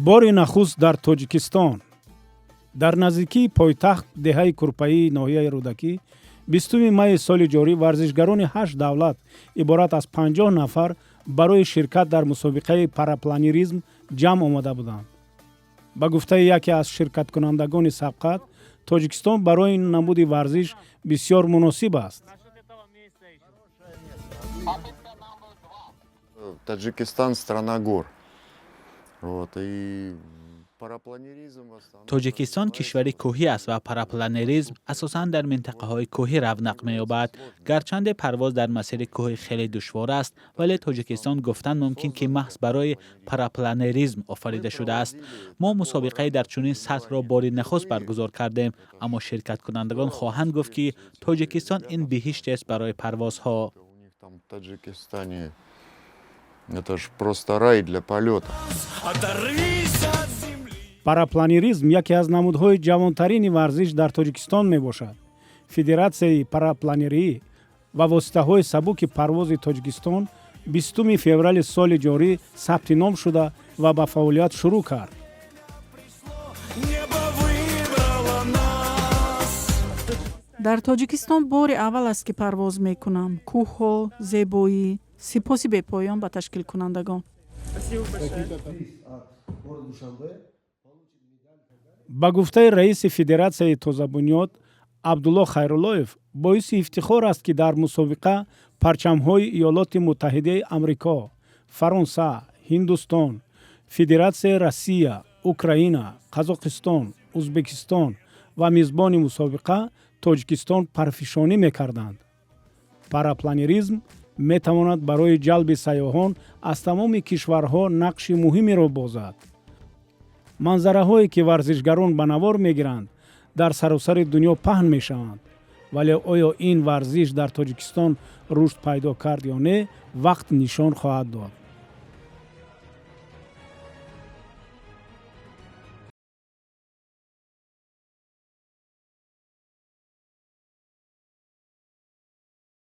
бори нахуст дар Тоҷикистон. дар наздикии пойтахт деҳаи курпаии ноҳияи Рӯдакӣ 20 майи соли ҷорӣ варзишгарони 8 давлат иборат аз 50 нафар барои ширкат дар мусобиқаи парапланеризм ҷамъ омада буданд. ба гуфтаи яке аз ширкаткунандагони сабқат, Тоҷикистон барои ин намуди варзиш бисёр муносиб аст. Таджикистан страна гор. Вот, и парапланеризм в основном... توجیکستان کشوری کوهی است و پاراپلانریزم اساساً در منطقه‌های کوهی رونق می‌یابد. گرچند پرواز در مسیر کوهی خیلی دشوار است، ولی توجیکستان گفتن ممکن که محض برای پاراپلانریزم آفریده شده است. ما مسابقه در چنین سطح را بار نخست برگزار کردیم، اما شرکت کنندگان خواهند گفت که توجیکستان این بهشت است برای پروازها. Там в Таджикистане это ж просто рай для полета. парапланеризм яке аз намудҳои ҷавонтарини варзиш дар Тоҷикистон мебошад. Федератсияи парапланерӣ ва воситаҳои сабуки парвози Тоҷикистон 20 феврали соли ҷорӣ сабти ном шуда ва ба фаъолият шурӯъ кард. дар Тоҷикистон бори аввал аст ки парвоз мекунам. кӯҳҳо, зебоӣ, сипоси бепоён ба ташкилкунандагон. ба гуфтаи раиси Федератсияи тозабунёд Абдулло Хайруллоев, боиси ифтихор аст ки дар мусобиқа парчамҳои Иёлоти Муттаҳидаи Амрико, Фаронса, Ҳиндустон, Федератсияи Россия, Украина, Қазоқистон, Узбекистон ва мизбони мусобиқа Тоҷикистон парфишонӣ мекарданд. Парапланеризм метавонад барои ҷалби сайёҳон аз тамоми кишварҳо нақши муҳимеро бозад. манзараҳое ки варзишгарон ба навор мегиранд дар саросари дунё паҳн мешаванд, вале оё ин варзиш дар Тоҷикистон рушд пайдо кард ё не, вақт нишон хоҳад дод.